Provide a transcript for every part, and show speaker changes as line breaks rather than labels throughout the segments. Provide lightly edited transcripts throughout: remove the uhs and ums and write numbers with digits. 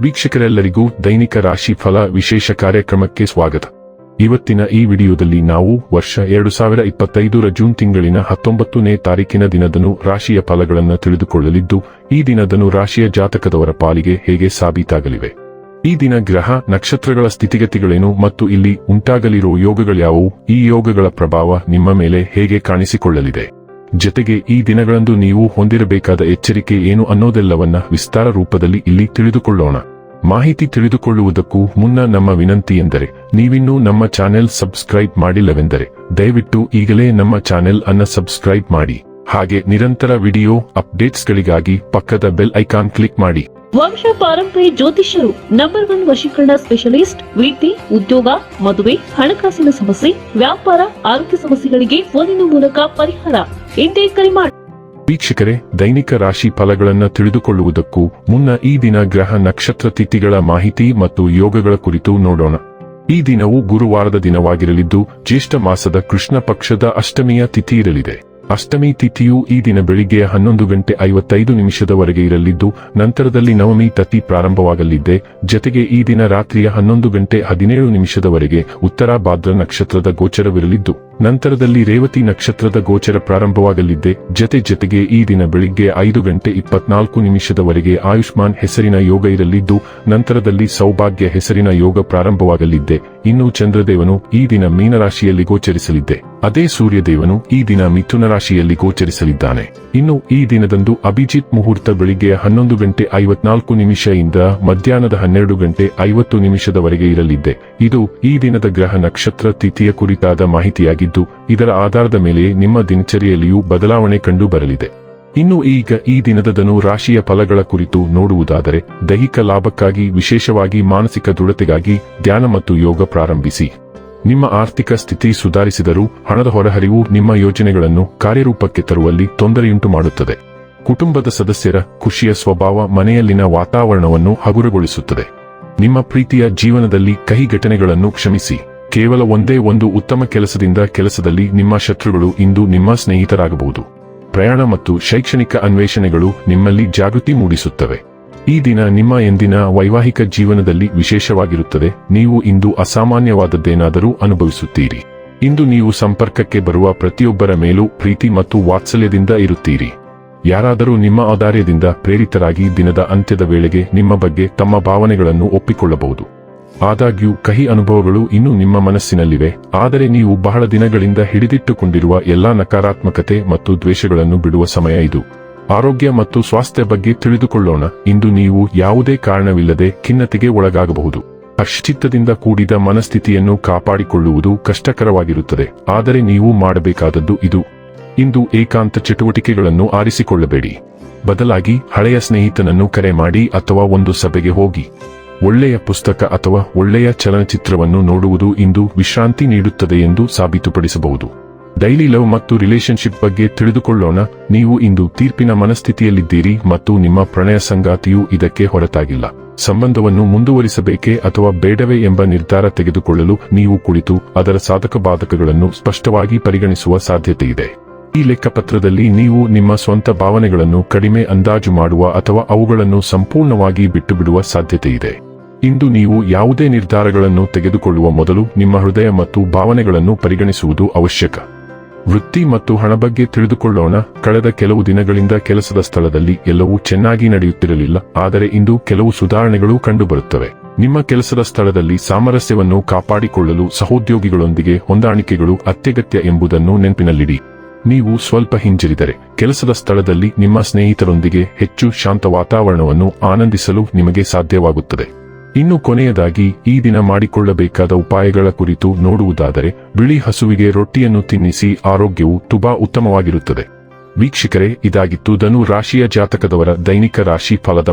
ವೀಕ್ಷಕರೆಲ್ಲರಿಗೂ ದೈನಿಕ ರಾಶಿ ಫಲ ವಿಶೇಷ ಕಾರ್ಯಕ್ರಮಕ್ಕೆ ಸ್ವಾಗತ. ಇವತ್ತಿನ ಈ ವಿಡಿಯೋದಲ್ಲಿ ನಾವು ವರ್ಷ 2025ರ ಜೂನ್ ತಿಂಗಳಿನ 19ನೇ ತಾರೀಕಿನ ದಿನದನು ರಾಶಿಯ ಫಲಗಳನ್ನು ತಿಳಿದುಕೊಳ್ಳಲಿದ್ದು, ಈ ದಿನದನು ರಾಶಿಯ ಜಾತಕದವರ ಪಾಲಿಗೆ ಹೇಗೆ ಸಾಬೀತಾಗಲಿವೆ, ಈ ದಿನ ಗ್ರಹ ನಕ್ಷತ್ರಗಳ ಸ್ಥಿತಿಗತಿಗಳೇನು ಮತ್ತು ಇಲ್ಲಿ ಉಂಟಾಗಲಿರುವ ಯೋಗಗಳ್ಯಾವುವು, ಈ ಯೋಗಗಳ ಪ್ರಭಾವ ನಿಮ್ಮ ಮೇಲೆ ಹೇಗೆ ಕಾಣಿಸಿಕೊಳ್ಳಲಿದೆ, ಜೊತೆಗೆ ಈ ದಿನಗಳಂದು ನೀವು ಹೊಂದಿರಬೇಕಾದ ಎಚ್ಚರಿಕೆ ಏನು ಅನ್ನೋದೆಲ್ಲವನ್ನ ವಿಸ್ತಾರ ರೂಪದಲ್ಲಿ ಇಲ್ಲಿ ತಿಳಿದುಕೊಳ್ಳೋಣ. ಮಾಹಿತಿ ತಿಳಿದುಕೊಳ್ಳುವುದಕ್ಕೂ ಮುನ್ನ ನಮ್ಮ ವಿನಂತಿ ಎಂದರೆ, ನೀವಿನ್ನೂ ನಮ್ಮ ಚಾನೆಲ್ ಸಬ್ಸ್ಕ್ರೈಬ್ ಮಾಡಿಲ್ಲವೆಂದರೆ ದಯವಿಟ್ಟು ಈಗಲೇ ನಮ್ಮ ಚಾನೆಲ್ ಅನ್ನು ಸಬ್ಸ್ಕ್ರೈಬ್ ಮಾಡಿ. ಹಾಗೆ ನಿರಂತರ ವಿಡಿಯೋ ಅಪ್ಡೇಟ್ಸ್ಗಳಿಗಾಗಿ ಪಕ್ಕದ ಬೆಲ್ ಐಕಾನ್ ಕ್ಲಿಕ್ ಮಾಡಿ.
ವಂಶ ಪಾರಂಪರ್ಯ ಜ್ಯೋತಿಷ್ಯರು ನಂಬರ್ 1 ವಶೀಕರಣ ಸ್ಪೆಷಲಿಸ್ಟ್. ವೃತ್ತಿ, ಉದ್ಯೋಗ, ಮದುವೆ, ಹಣಕಾಸಿನ ಸಮಸ್ಯೆ, ವ್ಯಾಪಾರ, ಆರೋಗ್ಯ ಸಮಸ್ಯೆಗಳಿಗೆ ಫೋನಿನ ಮೂಲಕ ಪರಿಹಾರ. ಇಂದೇ ಕರೆ ಮಾಡಿ.
ವೀಕ್ಷಕರೇ, ದೈನಿಕ ರಾಶಿ ಫಲಗಳನ್ನು ತಿಳಿದುಕೊಳ್ಳುವುದಕ್ಕೂ ಮುನ್ನ ಈ ದಿನ ಗ್ರಹ ನಕ್ಷತ್ರ ತಿಥಿಗಳ ಮಾಹಿತಿ ಮತ್ತು ಯೋಗಗಳ ಕುರಿತು ನೋಡೋಣ. ಈ ದಿನವು ಗುರುವಾರದ ದಿನವಾಗಿರಲಿದ್ದು, ಜ್ಯೇಷ್ಠ ಮಾಸದ ಕೃಷ್ಣ ಪಕ್ಷದ ಅಷ್ಟಮಿಯ ತಿಥಿ ಇರಲಿದೆ. ಅಷ್ಟಮಿ ತಿಥಿಯು ಈ ದಿನ ಬೆಳಿಗ್ಗೆ 11:55 ಇರಲಿದ್ದು, ನಂತರದಲ್ಲಿ ನವಮಿ ತಿಥಿ ಪ್ರಾರಂಭವಾಗಲಿದೆ. ಜೊತೆಗೆ ಈ ದಿನ ರಾತ್ರಿಯ 11:17 ಉತ್ತರ ಭಾದ್ರ ನಕ್ಷತ್ರದ ಗೋಚರವಿರಲಿದ್ದು, ನಂತರದಲ್ಲಿ ರೇವತಿ ನಕ್ಷತ್ರದ ಗೋಚರ ಪ್ರಾರಂಭವಾಗಲಿದೆ. ಜೊತೆಗೆ ಈ ದಿನ ಬೆಳಿಗ್ಗೆ 5:24 ಆಯುಷ್ಮಾನ್ ಹೆಸರಿನ ಯೋಗ ಇರಲಿದ್ದು, ನಂತರದಲ್ಲಿ ಸೌಭಾಗ್ಯ ಹೆಸರಿನ ಯೋಗ ಪ್ರಾರಂಭವಾಗಲಿದೆ. ಇನ್ನು ಚಂದ್ರದೇವನು ಈ ದಿನ ಮೀನರಾಶಿಯಲ್ಲಿ ಗೋಚರಿಸಲಿದೆ. ಅದೇ ಸೂರ್ಯದೇವನು ಈ ದಿನ ಮಿಥುನ ರಾಶಿಯಲ್ಲಿ ಗೋಚರಿಸಲಿದ್ದಾನೆ. ಇನ್ನು ಈ ದಿನದಂದು ಅಭಿಜಿತ್ ಮುಹೂರ್ತ ಬೆಳಿಗ್ಗೆ 11:54 ಇಂದ ಮಧ್ಯಾಹ್ನದ 12:50 ಇರಲಿದೆ. ಇದು ಈ ದಿನದ ಗ್ರಹ ನಕ್ಷತ್ರ ತಿಥಿಯ ಕುರಿತಾದ ಮಾಹಿತಿಯಾಗಿದ್ದು, ಇದರ ಆಧಾರದ ಮೇಲೆ ನಿಮ್ಮ ದಿನಚರಿಯಲ್ಲಿಯೂ ಬದಲಾವಣೆ ಕಂಡು ಬರಲಿದೆ. ಇನ್ನು ಈಗ ಈ ದಿನದನು ರಾಶಿಯ ಫಲಗಳ ಕುರಿತು ನೋಡುವುದಾದರೆ, ದೈಹಿಕ ಲಾಭಕ್ಕಾಗಿ, ವಿಶೇಷವಾಗಿ ಮಾನಸಿಕ ದೃಢತೆಗಾಗಿ ಧ್ಯಾನ ಮತ್ತು ಯೋಗ ಪ್ರಾರಂಭಿಸಿ. ನಿಮ್ಮ ಆರ್ಥಿಕ ಸ್ಥಿತಿ ಸುಧಾರಿಸಿದರೂ ಹಣದ ಹೊರಹರಿವು ನಿಮ್ಮ ಯೋಜನೆಗಳನ್ನು ಕಾರ್ಯರೂಪಕ್ಕೆ ತರುವಲ್ಲಿ ತೊಂದರೆಯುಂಟು ಮಾಡುತ್ತದೆ. ಕುಟುಂಬದ ಸದಸ್ಯರ ಖುಷಿಯ ಸ್ವಭಾವ ಮನೆಯಲ್ಲಿನ ವಾತಾವರಣವನ್ನು ಹಗುರಗೊಳಿಸುತ್ತದೆ. ನಿಮ್ಮ ಪ್ರೀತಿಯ ಜೀವನದಲ್ಲಿ ಕಹಿ ಘಟನೆಗಳನ್ನು ಕ್ಷಮಿಸಿ. ಕೇವಲ ಒಂದೇ ಒಂದು ಉತ್ತಮ ಕೆಲಸದಿಂದ ಕೆಲಸದಲ್ಲಿ ನಿಮ್ಮ ಶತ್ರುಗಳು ಇಂದು ನಿಮ್ಮ ಸ್ನೇಹಿತರಾಗಬಹುದು. ಪ್ರಯಾಣ ಮತ್ತು ಶೈಕ್ಷಣಿಕ ಅನ್ವೇಷಣೆಗಳು ನಿಮ್ಮಲ್ಲಿ ಜಾಗೃತಿ ಮೂಡಿಸುತ್ತವೆ. ಈ ದಿನ ನಿಮ್ಮ ಎಂದಿನ ವೈವಾಹಿಕ ಜೀವನದಲ್ಲಿ ವಿಶೇಷವಾಗಿರುತ್ತದೆ. ನೀವು ಇಂದು ಅಸಾಮಾನ್ಯವಾದದ್ದೇನಾದರೂ ಅನುಭವಿಸುತ್ತೀರಿ. ಇಂದು ನೀವು ಸಂಪರ್ಕಕ್ಕೆ ಬರುವ ಪ್ರತಿಯೊಬ್ಬರ ಮೇಲೂ ಪ್ರೀತಿ ಮತ್ತು ವಾತ್ಸಲ್ಯದಿಂದ ಇರುತ್ತೀರಿ. ಯಾರಾದರೂ ನಿಮ್ಮ ಔದಾರ್ಯದಿಂದ ಪ್ರೇರಿತರಾಗಿ ದಿನದ ಅಂತ್ಯದ ವೇಳೆಗೆ ನಿಮ್ಮ ಬಗ್ಗೆ ತಮ್ಮ ಭಾವನೆಗಳನ್ನು ಒಪ್ಪಿಕೊಳ್ಳಬಹುದು. ಆದಾಗ್ಯೂ ಕಹಿ ಅನುಭವಗಳು ಇನ್ನೂ ನಿಮ್ಮ ಮನಸ್ಸಿನಲ್ಲಿವೆ, ಆದರೆ ನೀವು ಬಹಳ ದಿನಗಳಿಂದ ಹಿಡಿದಿಟ್ಟುಕೊಂಡಿರುವ ಎಲ್ಲಾ ನಕಾರಾತ್ಮಕತೆ ಮತ್ತು ದ್ವೇಷಗಳನ್ನು ಬಿಡುವ ಸಮಯ ಇದು. ಆರೋಗ್ಯ ಮತ್ತು ಸ್ವಾಸ್ಥ್ಯ ಬಗ್ಗೆ ತಿಳಿದುಕೊಳ್ಳೋಣ. ಇಂದು ನೀವು ಯಾವುದೇ ಕಾರಣವಿಲ್ಲದೆ ಖಿನ್ನತೆಗೆ ಒಳಗಾಗಬಹುದು. ಅಶ್ಚಿತ್ತದಿಂದ ಕೂಡಿದ ಮನಸ್ಥಿತಿಯನ್ನು ಕಾಪಾಡಿಕೊಳ್ಳುವುದು ಕಷ್ಟಕರವಾಗಿರುತ್ತದೆ, ಆದರೆ ನೀವು ಮಾಡಬೇಕಾದದ್ದು ಇದು. ಇಂದು ಏಕಾಂತ ಚಟುವಟಿಕೆಗಳನ್ನು ಆರಿಸಿಕೊಳ್ಳಬೇಡಿ. ಬದಲಾಗಿ ಹಳೆಯ ಸ್ನೇಹಿತನನ್ನು ಕರೆ ಮಾಡಿ ಅಥವಾ ಒಂದು ಸಭೆಗೆ ಹೋಗಿ. ಒಳ್ಳೆಯ ಪುಸ್ತಕ ಅಥವಾ ಒಳ್ಳೆಯ ಚಲನಚಿತ್ರವನ್ನು ನೋಡುವುದು ಇಂದು ವಿಶ್ರಾಂತಿ ನೀಡುತ್ತದೆ ಎಂದು ಸಾಬೀತುಪಡಿಸಬಹುದು. ಡೈಲಿ ಲವ್ ಮತ್ತು ರಿಲೇಶನ್ಶಿಪ್ ಬಗ್ಗೆ ತಿಳಿದುಕೊಳ್ಳೋಣ. ನೀವು ಇಂದು ತೀರ್ಪಿನ ಮನಸ್ಥಿತಿಯಲ್ಲಿದ್ದೀರಿ ಮತ್ತು ನಿಮ್ಮ ಪ್ರಣಯ ಸಂಗಾತಿಯು ಇದಕ್ಕೆ ಹೊರತಾಗಿಲ್ಲ. ಸಂಬಂಧವನ್ನು ಮುಂದುವರಿಸಬೇಕೇ ಅಥವಾ ಬೇಡವೇ ಎಂಬ ನಿರ್ಧಾರ ತೆಗೆದುಕೊಳ್ಳಲು ನೀವು ಕುಳಿತು ಅದರ ಸಾಧಕ ಬಾಧಕಗಳನ್ನು ಸ್ಪಷ್ಟವಾಗಿ ಪರಿಗಣಿಸುವ ಸಾಧ್ಯತೆಯಿದೆ. ಈ ಲೆಕ್ಕಪತ್ರದಲ್ಲಿ ನೀವು ನಿಮ್ಮ ಸ್ವಂತ ಭಾವನೆಗಳನ್ನು ಕಡಿಮೆ ಅಂದಾಜು ಮಾಡುವ ಅಥವಾ ಅವುಗಳನ್ನು ಸಂಪೂರ್ಣವಾಗಿ ಬಿಟ್ಟುಬಿಡುವ ಸಾಧ್ಯತೆಯಿದೆ. ಇಂದು ನೀವು ಯಾವುದೇ ನಿರ್ಧಾರಗಳನ್ನು ತೆಗೆದುಕೊಳ್ಳುವ ಮೊದಲು ನಿಮ್ಮ ಹೃದಯ ಮತ್ತು ಭಾವನೆಗಳನ್ನು ಪರಿಗಣಿಸುವುದು ಅವಶ್ಯಕ. ವೃತ್ತಿ ಮತ್ತು ಹಣ ಬಗ್ಗೆ ತಿಳಿದುಕೊಳ್ಳೋಣ. ಕಳೆದ ಕೆಲವು ದಿನಗಳಿಂದ ಕೆಲಸದ ಸ್ಥಳದಲ್ಲಿ ಎಲ್ಲವೂ ಚೆನ್ನಾಗಿ ನಡೆಯುತ್ತಿರಲಿಲ್ಲ, ಆದರೆ ಇಂದು ಕೆಲವು ಸುಧಾರಣೆಗಳು ಕಂಡುಬರುತ್ತವೆ. ನಿಮ್ಮ ಕೆಲಸದ ಸ್ಥಳದಲ್ಲಿ ಸಾಮರಸ್ಯವನ್ನು ಕಾಪಾಡಿಕೊಳ್ಳಲು ಸಹೋದ್ಯೋಗಿಗಳೊಂದಿಗೆ ಹೊಂದಾಣಿಕೆಗಳು ಅತ್ಯಗತ್ಯ ಎಂಬುದನ್ನು ನೆನಪಿನಲ್ಲಿಡಿ. ನೀವು ಸ್ವಲ್ಪ ಹಿಂಜರಿದರೆ ಕೆಲಸದ ಸ್ಥಳದಲ್ಲಿ ನಿಮ್ಮ ಸ್ನೇಹಿತರೊಂದಿಗೆ ಹೆಚ್ಚು ಶಾಂತ ವಾತಾವರಣವನ್ನು ಆನಂದಿಸಲು ನಿಮಗೆ ಸಾಧ್ಯವಾಗುತ್ತದೆ. ಇನ್ನು ಕೊನೆಯದಾಗಿ ಈ ದಿನ ಮಾಡಿಕೊಳ್ಳಬೇಕಾದ ಉಪಾಯಗಳ ಕುರಿತು ನೋಡುವುದಾದರೆ, ಬಿಳಿ ಹಸುವಿಗೆ ರೊಟ್ಟಿಯನ್ನು ತಿನ್ನಿಸಿ, ಆರೋಗ್ಯವು ತುಂಬಾ ಉತ್ತಮವಾಗಿರುತ್ತದೆ. ವೀಕ್ಷಕರೇ, ಇದಾಗಿತ್ತು ಧನು ರಾಶಿಯ ಜಾತಕದವರ ದೈನಿಕ ರಾಶಿ ಫಲದ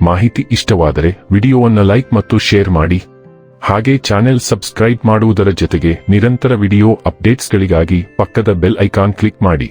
ಮಾಹಿತಿ ಇಷ್ಟವಾದರೆ ವಿಡಿಯೋವನ್ನು ಲೈಕ್ ಮತ್ತು ಶೇರ್ ಮಾಡಿ. ಹಾಗೆ ಚಾನೆಲ್ ಸಬ್ಸ್ಕ್ರೈಬ್ ಮಾಡುವುದರ ಜೊತೆಗೆ ನಿರಂತರ ವಿಡಿಯೋ ಅಪ್ಡೇಟ್ಸ್ಗಳಿಗಾಗಿ ಪಕ್ಕದ ಬೆಲ್ ಐಕಾನ್ ಕ್ಲಿಕ್ ಮಾಡಿ.